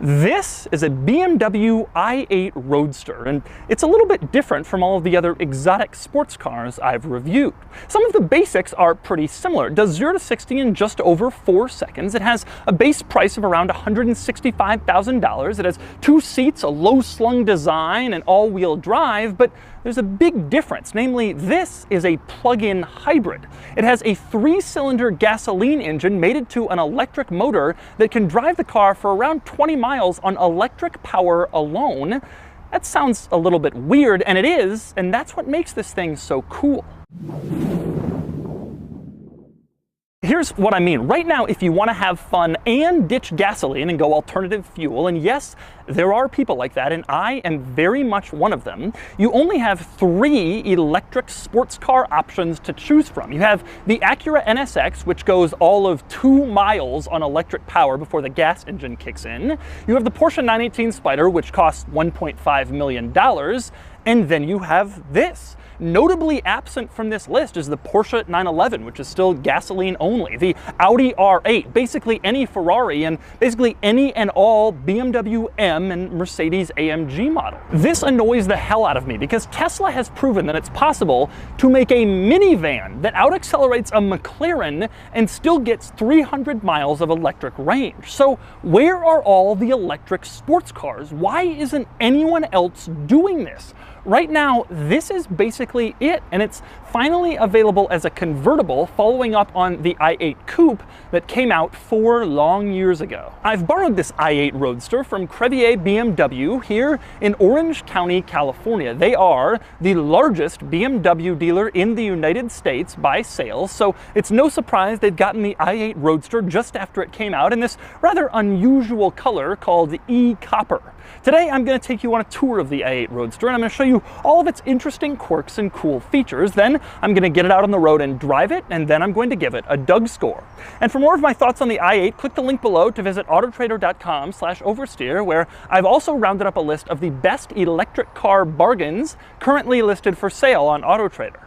This is a BMW i8 Roadster, and it's a little bit different from all of the other exotic sports cars I've reviewed. Some of the basics are pretty similar. It does 0 to 60 in just over 4 seconds. It has a base price of around $165,000. It has 2 seats, a low-slung design, and all-wheel drive, but there's a big difference, namely this is a plug-in hybrid. It has a 3-cylinder gasoline engine mated to an electric motor that can drive the car for around 20 miles on electric power alone. That sounds a little bit weird, and it is, and that's what makes this thing so cool. Here's what I mean. Right now, if you want to have fun and ditch gasoline and go alternative fuel, and yes, there are people like that, and I am very much one of them, you only have 3 electric sports car options to choose from. You have the Acura NSX, which goes all of 2 miles on electric power before the gas engine kicks in. You have the Porsche 918 Spyder, which costs $1.5 million. And then you have this. Notably absent from this list is the Porsche 911, which is still gasoline only, the Audi R8, basically any Ferrari, and basically any and all BMW M and Mercedes AMG model. This annoys the hell out of me because Tesla has proven that it's possible to make a minivan that out-accelerates a McLaren and still gets 300 miles of electric range. So where are all the electric sports cars? Why isn't anyone else doing this? Right now, this is basically it, and it's finally available as a convertible following up on the i8 Coupe that came out 4 long years ago. I've borrowed this i8 Roadster from Crevier BMW here in Orange County, California. They are the largest BMW dealer in the United States by sales, so it's no surprise they've gotten the i8 Roadster just after it came out in this rather unusual color called e-copper. Today, I'm going to take you on a tour of the i8 Roadster, and I'm going to show you all of its interesting quirks and cool features. Then I'm going to get it out on the road and drive it, and then I'm going to give it a Doug score. And for more of my thoughts on the i8, click the link below to visit autotrader.com/oversteer, where I've also rounded up a list of the best electric car bargains currently listed for sale on AutoTrader.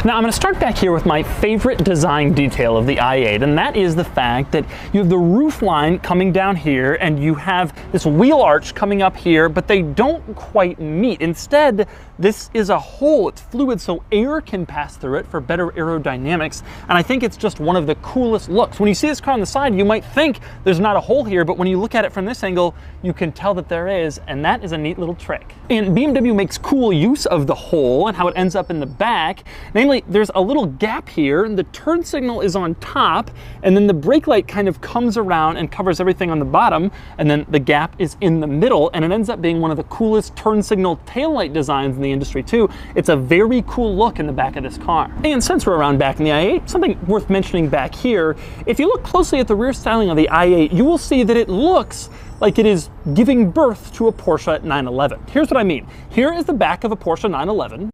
Now I'm going to start back here with my favorite design detail of the i8, and that is the fact that you have the roof line coming down here and you have this wheel arch coming up here, but they don't quite meet. Instead, this is a hole. It's fluid, so air can pass through it for better aerodynamics, and I think it's just one of the coolest looks. When you see this car on the side, you might think there's not a hole here, but when you look at it from this angle, you can tell that there is, and that is a neat little trick. And BMW makes cool use of the hole and how it ends up in the back. Namely, there's a little gap here, and the turn signal is on top, and then the brake light kind of comes around and covers everything on the bottom, and then the gap is in the middle, and it ends up being one of the coolest turn signal taillight designs in the industry too. It's a very cool look in the back of this car. And since we're around back in the i8, something worth mentioning back here, if you look closely at the rear styling of the i8, you will see that it looks like it is giving birth to a Porsche 911. Here's what I mean. Here is the back of a Porsche 911.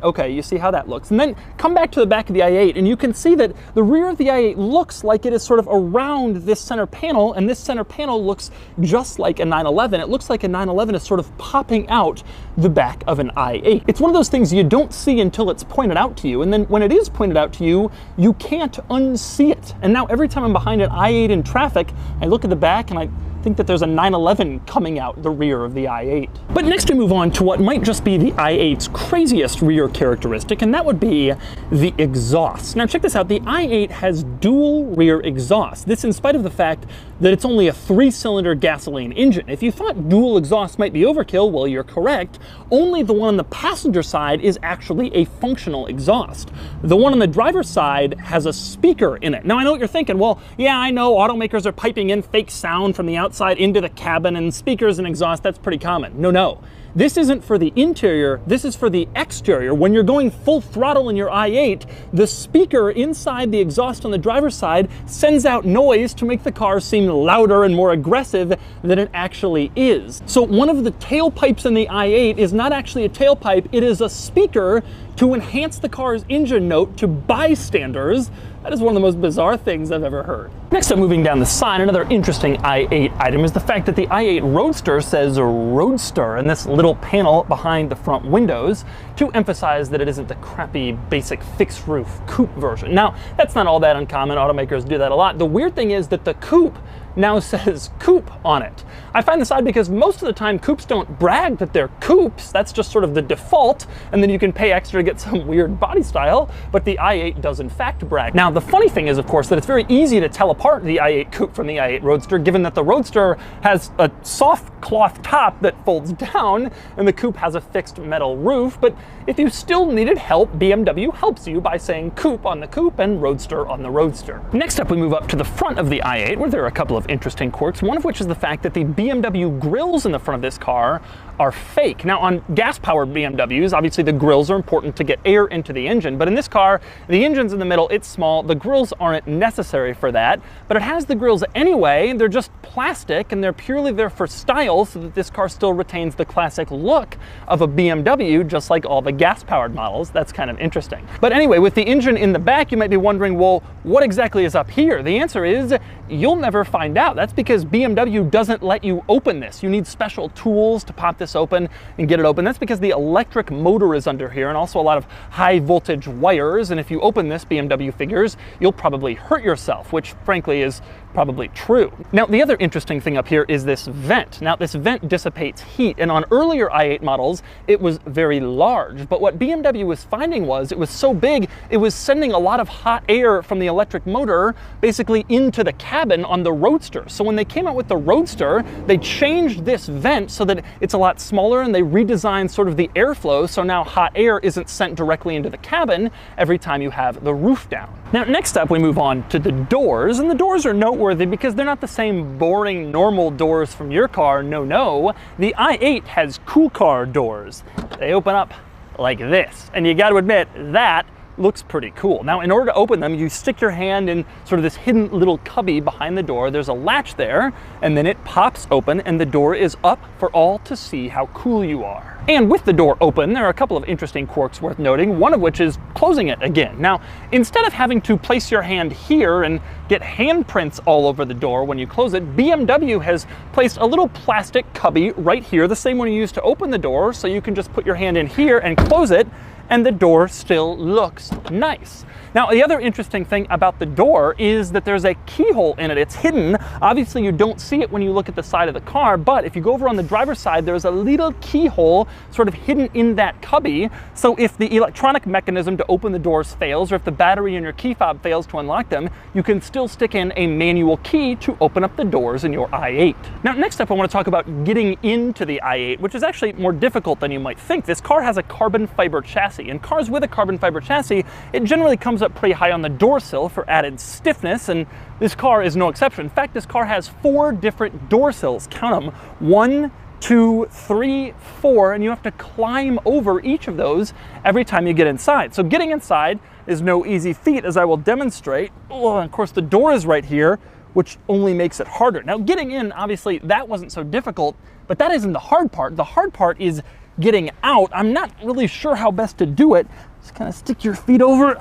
Okay, you see how that looks. And then come back to the back of the i8, and you can see that the rear of the i8 looks like it is sort of around this center panel, and this center panel looks just like a 911. It looks like a 911 is sort of popping out the back of an i8. It's one of those things you don't see until it's pointed out to you, and then when it is pointed out to you, you can't unsee it. And now every time I'm behind an i8 in traffic, I look at the back and I think that there's a 911 coming out the rear of the i8. But next we move on to what might just be the i8's craziest rear characteristic, and that would be the exhaust. Now check this out, the i8 has dual rear exhaust. This in spite of the fact that it's only a 3-cylinder gasoline engine. If you thought dual exhaust might be overkill, well, you're correct. Only the one on the passenger side is actually a functional exhaust. The one on the driver's side has a speaker in it. Now I know what you're thinking, well, yeah, I know automakers are piping in fake sound from the outside into the cabin, and speakers and exhaust, that's pretty common. No. This isn't for the interior, this is for the exterior. When you're going full throttle in your i8, the speaker inside the exhaust on the driver's side sends out noise to make the car seem louder and more aggressive than it actually is. So one of the tailpipes in the i8 is not actually a tailpipe, it is a speaker to enhance the car's engine note to bystanders. That is one of the most bizarre things I've ever heard. Next up, moving down the side, another interesting i8 item is the fact that the i8 Roadster says Roadster in this little panel behind the front windows to emphasize that it isn't the crappy, basic fixed roof coupe version. Now, that's not all that uncommon. Automakers do that a lot. The weird thing is that the coupe now says coupe on it. I find this odd because most of the time coupes don't brag that they're coupes. That's just sort of the default, and then you can pay extra to get some weird body style, but the i8 does in fact brag. Now, the funny thing is, of course, that it's very easy to tell apart the i8 coupe from the i8 Roadster, given that the Roadster has a soft cloth top that folds down, and the coupe has a fixed metal roof. But if you still needed help, BMW helps you by saying coupe on the coupe and Roadster on the Roadster. Next up, we move up to the front of the i8, where there are a couple of interesting quirks, one of which is the fact that the BMW grills in the front of this car are fake. Now, on gas-powered BMWs, obviously the grills are important to get air into the engine, but in this car, the engine's in the middle, it's small, the grills aren't necessary for that, but it has the grills anyway. They're just plastic, and they're purely there for style, so that this car still retains the classic look of a BMW, just like all the gas-powered models. That's kind of interesting. But anyway, with the engine in the back, you might be wondering, well, what exactly is up here? The answer is, you'll never find out. That's because BMW doesn't let you open this. You need special tools to pop this open and get it open. That's because the electric motor is under here, and also a lot of high voltage wires, and if you open this, BMW figures, you'll probably hurt yourself, which frankly is probably true. Now, the other interesting thing up here is this vent. Now, this vent dissipates heat, and on earlier i8 models, it was very large, but what BMW was finding was it was so big, it was sending a lot of hot air from the electric motor basically into the cabin on the Roadster. So when they came out with the Roadster, they changed this vent so that it's a lot smaller, and they redesigned sort of the airflow, so now hot air isn't sent directly into the cabin every time you have the roof down. Now, next up, we move on to the doors, and the doors are noteworthy because they're not the same boring, normal doors from your car. No. The i8 has cool car doors. They open up like this, and you got to admit, that looks pretty cool. Now, in order to open them, you stick your hand in sort of this hidden little cubby behind the door. There's a latch there, and then it pops open, and the door is up for all to see how cool you are. And with the door open, there are a couple of interesting quirks worth noting, one of which is closing it again. Now, instead of having to place your hand here and get handprints all over the door when you close it, BMW has placed a little plastic cubby right here, the same one you use to open the door, so you can just put your hand in here and close it, and the door still looks nice. Now, the other interesting thing about the door is that there's a keyhole in it. It's hidden. Obviously, you don't see it when you look at the side of the car, but if you go over on the driver's side, there's a little keyhole sort of hidden in that cubby. So if the electronic mechanism to open the doors fails, or if the battery in your key fob fails to unlock them, you can still stick in a manual key to open up the doors in your i8. Now, next up, I want to talk about getting into the i8, which is actually more difficult than you might think. This car has a carbon fiber chassis. In cars with a carbon fiber chassis, it generally comes up pretty high on the door sill for added stiffness, and this car is no exception. In fact, this car has 4 different door sills. Count them: 1, 2, 3, 4, and you have to climb over each of those every time you get inside. So getting inside is no easy feat, as I will demonstrate. Oh, and of course, the door is right here, which only makes it harder. Now, getting in, obviously, that wasn't so difficult, but that isn't the hard part. The hard part is getting out. I'm not really sure how best to do it. Just kind of stick your feet over,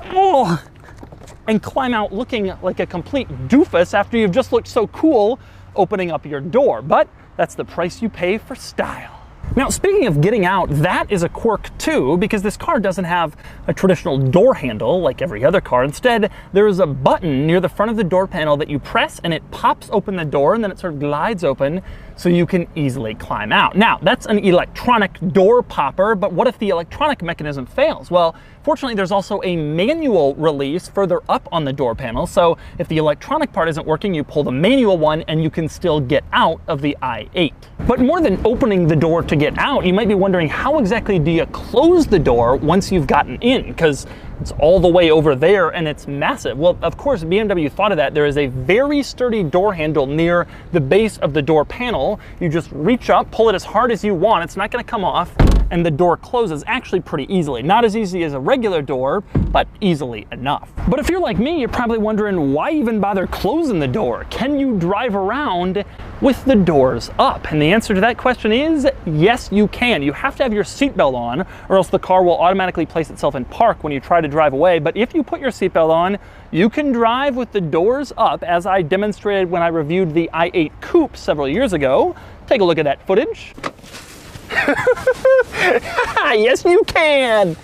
and climb out looking like a complete doofus after you've just looked so cool opening up your door. But that's the price you pay for style. Now, speaking of getting out, that is a quirk too, because this car doesn't have a traditional door handle like every other car. Instead, there is a button near the front of the door panel that you press, and it pops open the door, and then it sort of glides open so you can easily climb out. Now, that's an electronic door popper, but what if the electronic mechanism fails? Well, fortunately, there's also a manual release further up on the door panel, so if the electronic part isn't working, you pull the manual one and you can still get out of the i8. But more than opening the door to get out, you might be wondering, how exactly do you close the door once you've gotten in? Because it's all the way over there and it's massive. Well, of course, BMW thought of that. There is a very sturdy door handle near the base of the door panel. You just reach up, pull it as hard as you want. It's not going to come off, and the door closes actually pretty easily. Not as easy as a regular door, but easily enough. But if you're like me, you're probably wondering, why even bother closing the door? Can you drive around with the doors up? And the answer to that question is yes, you can. You have to have your seatbelt on, or else the car will automatically place itself in park when you try to drive away. But if you put your seatbelt on, you can drive with the doors up, as I demonstrated when I reviewed the i8 Coupe several years ago. Take a look at that footage. Yes, you can.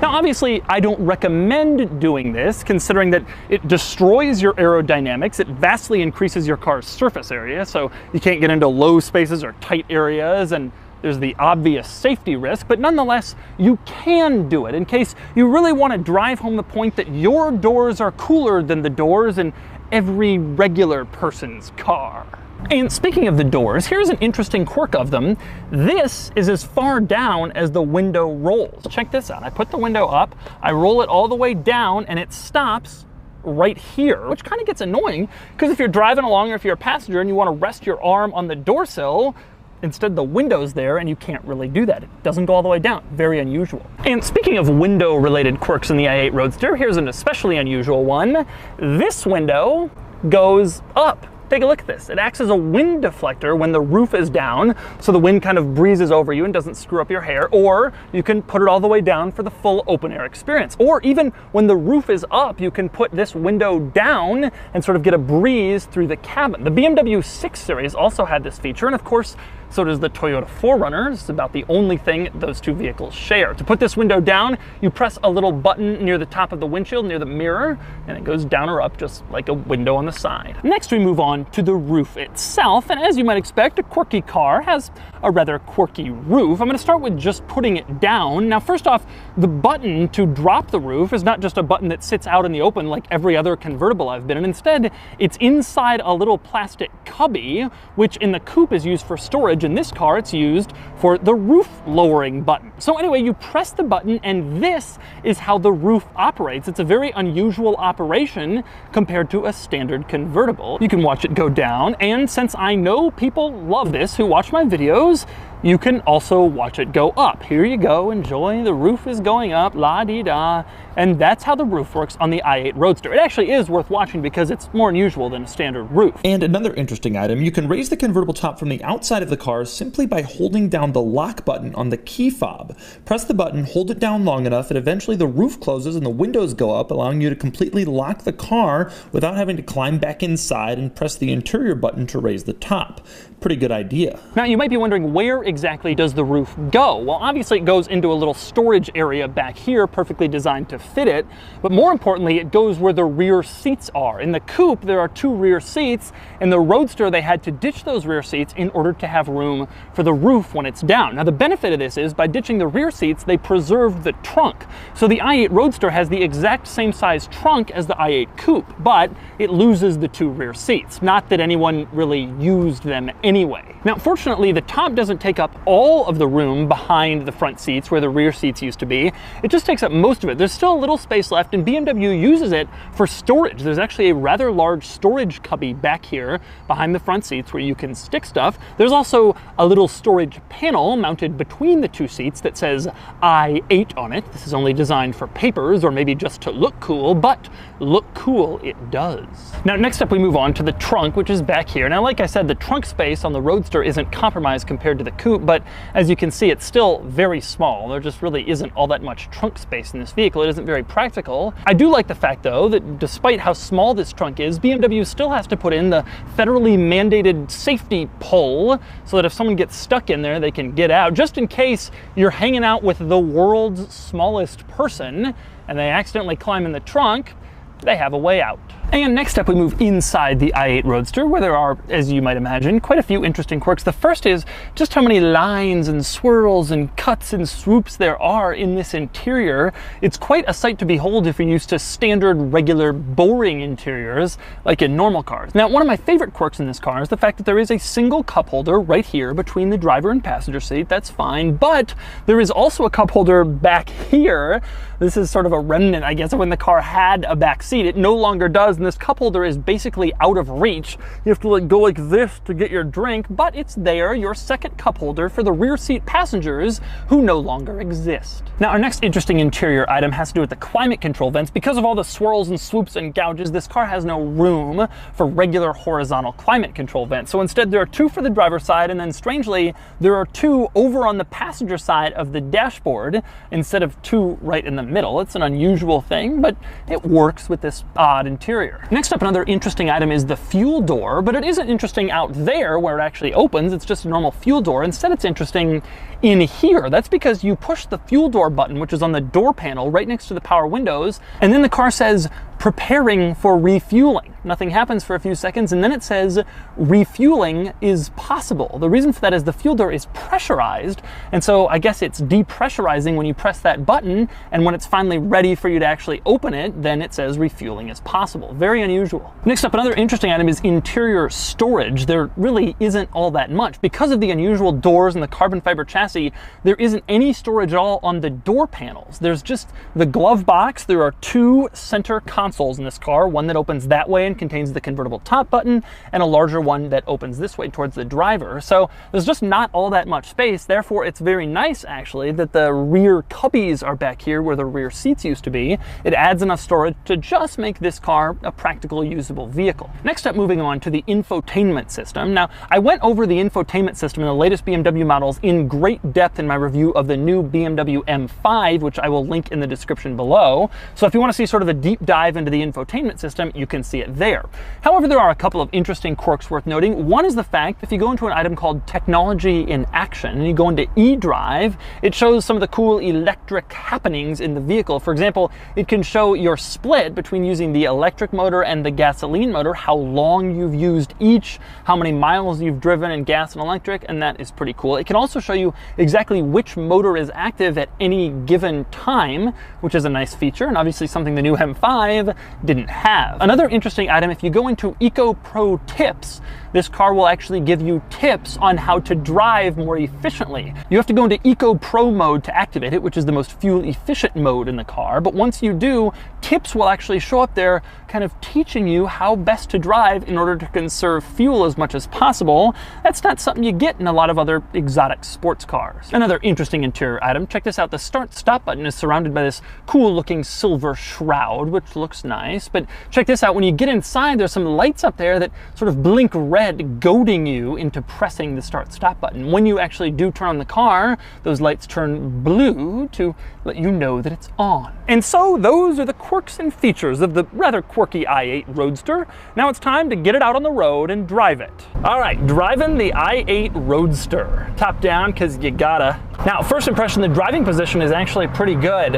Now, obviously, I don't recommend doing this, considering that it destroys your aerodynamics. It vastly increases your car's surface area, so you can't get into low spaces or tight areas, and there's the obvious safety risk, but nonetheless, you can do it in case you really want to drive home the point that your doors are cooler than the doors in every regular person's car. And speaking of the doors, here's an interesting quirk of them. This is as far down as the window rolls. Check this out. I put the window up, I roll it all the way down, and it stops right here, which kind of gets annoying, because if you're driving along or if you're a passenger and you want to rest your arm on the door sill, instead the window's there and you can't really do that. It doesn't go all the way down. Very unusual. And speaking of window-related quirks in the i8 Roadster, here's an especially unusual one. This window goes up. Take a look at this. It acts as a wind deflector when the roof is down, so the wind kind of breezes over you and doesn't screw up your hair, or you can put it all the way down for the full open air experience. Or even when the roof is up, you can put this window down and sort of get a breeze through the cabin. The BMW 6 Series also had this feature, and of course, so does the Toyota 4Runner. It's about the only thing those two vehicles share. To put this window down, you press a little button near the top of the windshield, near the mirror, and it goes down or up just like a window on the side. Next, we move on to the roof itself, and as you might expect, a quirky car has a rather quirky roof. I'm going to start with just putting it down. Now, first off, the button to drop the roof is not just a button that sits out in the open like every other convertible I've been in. Instead, it's inside a little plastic cubby, which in the Coupe is used for storage. In this car, it's used for the roof lowering button. So anyway, you press the button, and this is how the roof operates. It's a very unusual operation compared to a standard convertible. You can watch it go down, and since I know people love this who watch my videos, you can also watch it go up. Here you go, enjoy, the roof is going up, la-dee-da, and that's how the roof works on the i8 Roadster. It actually is worth watching because it's more unusual than a standard roof. And another interesting item, you can raise the convertible top from the outside of the car simply by holding down the lock button on the key fob. Press the button, hold it down long enough, and eventually the roof closes and the windows go up, allowing you to completely lock the car without having to climb back inside and press the interior button to raise the top. Pretty good idea. Now, you might be wondering, where exactly does the roof go? Well, obviously it goes into a little storage area back here, perfectly designed to fit it, but more importantly, it goes where the rear seats are. In the Coupe, there are 2 rear seats. In the Roadster, they had to ditch those rear seats in order to have room for the roof when it's down. Now, the benefit of this is, by ditching the rear seats, they preserved the trunk. So the i8 Roadster has the exact same size trunk as the i8 Coupe, but it loses the 2 rear seats. Not that anyone really used them anyway. Now, fortunately, the top doesn't take up all of the room behind the front seats where the rear seats used to be. It just takes up most of it. There's still a little space left, and BMW uses it for storage. There's actually a rather large storage cubby back here behind the front seats where you can stick stuff. There's also a little storage panel mounted between the 2 seats that says i8 on it. This is only designed for papers or maybe just to look cool, but look cool it does. Now, next up we move on to the trunk, which is back here. Now, like I said, the trunk space on the Roadster isn't compromised compared to the Coupe, but as you can see, it's still very small. There just really isn't all that much trunk space in this vehicle. It isn't very practical. I do like the fact, though, that despite how small this trunk is, BMW still has to put in the federally mandated safety pole so that if someone gets stuck in there, they can get out, just in case you're hanging out with the world's smallest person and they accidentally climb in the trunk. They have a way out. And next up, we move inside the i8 Roadster, where there are, as you might imagine, quite a few interesting quirks. The first is just how many lines and swirls and cuts and swoops there are in this interior. It's quite a sight to behold if you're used to standard, regular, boring interiors like in normal cars. Now, one of my favorite quirks in this car is the fact that there is a single cup holder right here between the driver and passenger seat. That's fine, but there is also a cup holder back here. This is sort of a remnant, I guess, of when the car had a back seat. It no longer does, and this cup holder is basically out of reach. You have to like go like this to get your drink, but it's there, your second cup holder for the rear seat passengers who no longer exist. Now, our next interesting interior item has to do with the climate control vents. Because of all the swirls and swoops and gouges, this car has no room for regular horizontal climate control vents. So instead, there are two for the driver's side, and then strangely, there are two over on the passenger side of the dashboard instead of two right in the middle. It's an unusual thing, but it works with this odd interior. Next up, another interesting item is the fuel door, but it isn't interesting out there where it actually opens. It's just a normal fuel door. Instead, it's interesting in here. That's because you push the fuel door button, which is on the door panel right next to the power windows, and then the car says preparing for refueling. Nothing happens for a few seconds, and then it says refueling is possible. The reason for that is the fuel door is pressurized, and so I guess it's depressurizing when you press that button, and when it's finally ready for you to actually open it, then it says refueling is possible. Very unusual. Next up, another interesting item is interior storage. There really isn't all that much. Because of the unusual doors and the carbon fiber chassis, there isn't any storage at all on the door panels. There's just the glove box. There are two center consoles in this car, one that opens that way and contains the convertible top button, and a larger one that opens this way towards the driver. So there's just not all that much space. Therefore, it's very nice actually that the rear cubbies are back here where the rear seats used to be. It adds enough storage to just make this car a practical, usable vehicle. Next up, moving on to the infotainment system. Now, I went over the infotainment system in the latest BMW models in great depth in my review of the new BMW M5, which I will link in the description below. So if you want to see sort of a deep dive into the infotainment system, you can see it there. However, there are a couple of interesting quirks worth noting. One is the fact if you go into an item called Technology in Action and you go into eDrive, it shows some of the cool electric happenings in the vehicle. For example, it can show your split between using the electric motor and the gasoline motor, how long you've used each, how many miles you've driven in gas and electric, and that is pretty cool. It can also show you exactly which motor is active at any given time, which is a nice feature, and obviously something the new M5 didn't have. Another interesting item, if you go into Eco Pro Tips, this car will actually give you tips on how to drive more efficiently. You have to go into Eco Pro mode to activate it, which is the most fuel efficient mode in the car. But once you do, tips will actually show up there kind of teaching you how best to drive in order to conserve fuel as much as possible. That's not something you get in a lot of other exotic sports cars. Another interesting interior item, check this out. The start-stop button is surrounded by this cool looking silver shroud, which looks nice. But check this out, when you get inside, there's some lights up there that sort of blink red, goading you into pressing the start-stop button. When you actually do turn on the car, those lights turn blue to let you know that it's on. And so those are the quirks and features of the rather quirky i8 Roadster. Now it's time to get it out on the road and drive it. All right, driving the i8 Roadster. Top down, because you gotta. Now, first impression, the driving position is actually pretty good.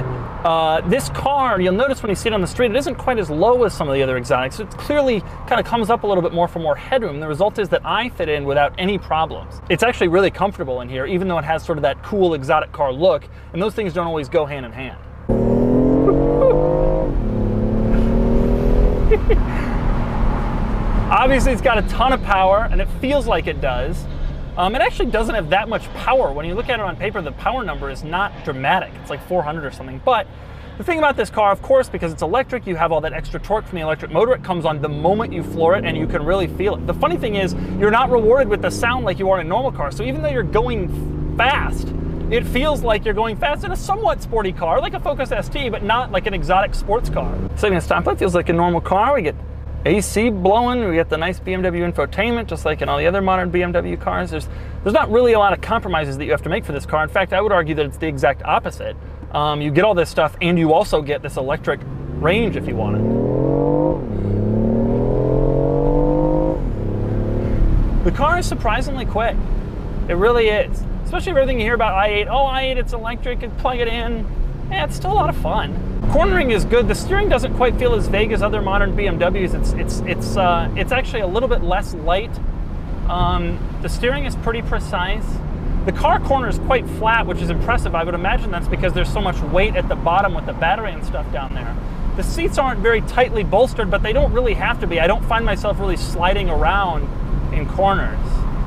This car, you'll notice when you see it on the street, it isn't quite as low as some of the other exotics. It clearly kind of comes up a little bit more for more headroom. The result is that I fit in without any problems. It's actually really comfortable in here, even though it has sort of that cool exotic car look, and those things don't always go hand in hand. Obviously, it's got a ton of power, and it feels like it does. It actually doesn't have that much power. When you look at it on paper, the power number is not dramatic. It's like 400 or something. But the thing about this car, of course, because it's electric, you have all that extra torque from the electric motor. It comes on the moment you floor it, and you can really feel it. The funny thing is, you're not rewarded with the sound like you are in a normal car. So even though you're going fast, it feels like you're going fast in a somewhat sporty car, like a Focus ST, but not like an exotic sports car. Sitting in a stoplight feels like a normal car. We get AC blowing, we get the nice BMW infotainment, just like in all the other modern BMW cars. There's not really a lot of compromises that you have to make for this car. In fact, I would argue that it's the exact opposite. You get all this stuff, and you also get this electric range if you want it. The car is surprisingly quick. It really is. Especially with everything you hear about i8. Oh, i8, it's electric, and plug it in. Yeah, it's still a lot of fun. Cornering is good. The steering doesn't quite feel as vague as other modern BMWs. It's actually a little bit less light. The steering is pretty precise. The car corner is quite flat, which is impressive. I would imagine that's because there's so much weight at the bottom with the battery and stuff down there. The seats aren't very tightly bolstered, but they don't really have to be. I don't find myself really sliding around in corners.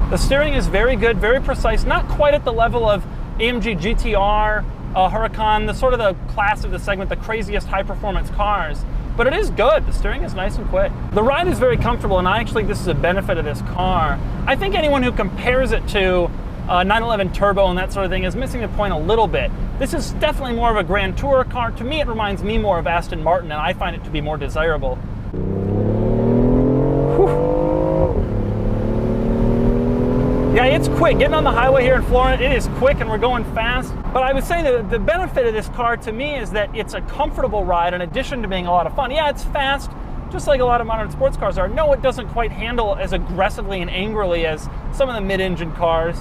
The steering is very good, very precise, not quite at the level of AMG GTR Huracan, the sort of the class of the segment, the craziest high-performance cars. But it is good. The steering is nice and quick. The ride is very comfortable, and I actually think this is a benefit of this car. I think anyone who compares it to 911 Turbo and that sort of thing is missing the point a little bit. This is definitely more of a Grand Tourer car. To me, it reminds me more of Aston Martin, and I find it to be more desirable. Whew. Yeah, it's quick. Getting on the highway here in Florida, it is quick and we're going fast. But I would say that the benefit of this car to me is that it's a comfortable ride in addition to being a lot of fun. Yeah, it's fast, just like a lot of modern sports cars are. No, it doesn't quite handle as aggressively and angrily as some of the mid-engine cars.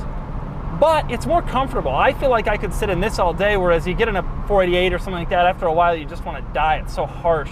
But it's more comfortable. I feel like I could sit in this all day, whereas you get in a 488 or something like that, after a while you just want to die. It's so harsh.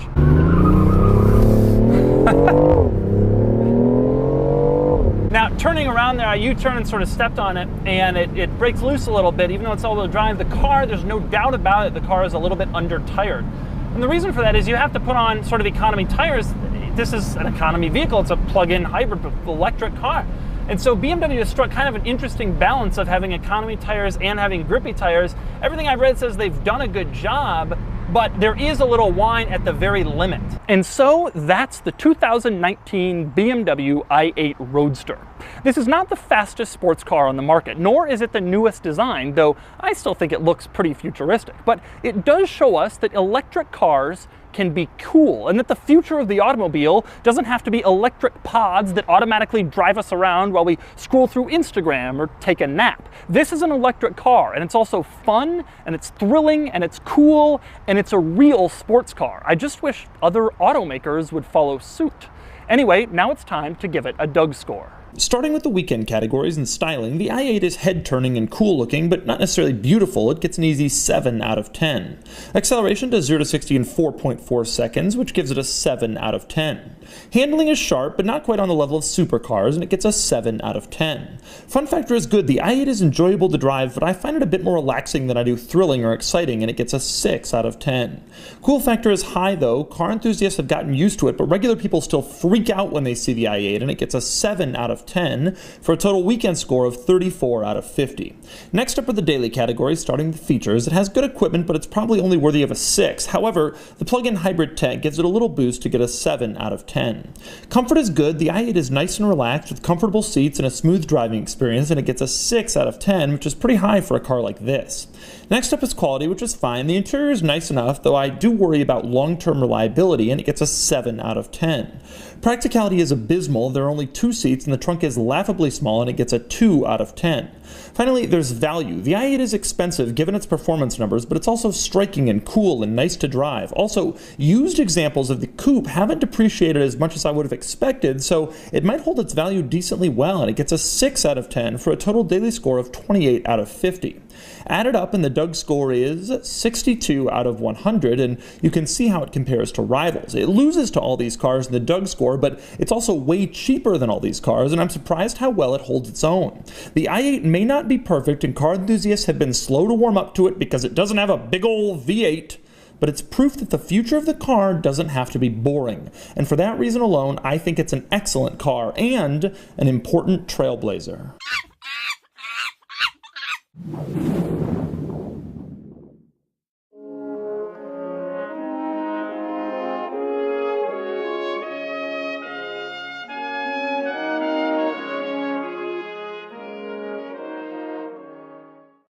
Now, turning around there, I U-turned and sort of stepped on it, and it breaks loose a little bit. Even though it's all-wheel drive, the car, there's no doubt about it, the car is a little bit under-tired. And the reason for that is you have to put on sort of economy tires. This is an economy vehicle. It's a plug-in hybrid electric car. And so BMW has struck kind of an interesting balance of having economy tires and having grippy tires. Everything I've read says they've done a good job, but there is a little whine at the very limit. And so that's the 2019 BMW i8 Roadster. This is not the fastest sports car on the market, nor is it the newest design, though I still think it looks pretty futuristic. But it does show us that electric cars can be cool, and that the future of the automobile doesn't have to be electric pods that automatically drive us around while we scroll through Instagram or take a nap. This is an electric car, and it's also fun, and it's thrilling, and it's cool, and it's a real sports car. I just wish other automakers would follow suit. Anyway, now it's time to give it a Doug score. Starting with the weekend categories and styling, the i8 is head-turning and cool-looking, but not necessarily beautiful. It gets an easy 7 out of 10. Acceleration does 0 to 60 in 4.4 seconds, which gives it a 7 out of 10. Handling is sharp, but not quite on the level of supercars, and it gets a 7 out of 10. Fun factor is good. The i8 is enjoyable to drive, but I find it a bit more relaxing than I do thrilling or exciting, and it gets a 6 out of 10. Cool factor is high, though. Car enthusiasts have gotten used to it, but regular people still freak out when they see the i8, and it gets a 7 out of 10 for a total weekend score of 34 out of 50. Next up are the daily categories, starting with features. It has good equipment, but it's probably only worthy of a 6. However, the plug-in hybrid tech gives it a little boost to get a 7 out of 10. Comfort is good. The i8 is nice and relaxed with comfortable seats and a smooth driving experience, and it gets a 6 out of 10, which is pretty high for a car like this. Next up is quality, which is fine. The interior is nice enough, though I do worry about long-term reliability, and it gets a 7 out of 10. Practicality is abysmal. There are only 2 seats, and the trunk is laughably small, and it gets a 2 out of 10. Finally, there's value. The i8 is expensive given its performance numbers, but it's also striking and cool and nice to drive. Also, used examples of the coupe haven't depreciated as much as I would have expected, so it might hold its value decently well, and it gets a 6 out of 10 for a total daily score of 28 out of 50. Added up, and the Doug score is 62 out of 100, and you can see how it compares to rivals. It loses to all these cars in the Doug score, but it's also way cheaper than all these cars, and I'm surprised how well it holds its own. The i8 may not be perfect, and car enthusiasts have been slow to warm up to it because it doesn't have a big old V8, but it's proof that the future of the car doesn't have to be boring. And for that reason alone, I think it's an excellent car and an important trailblazer.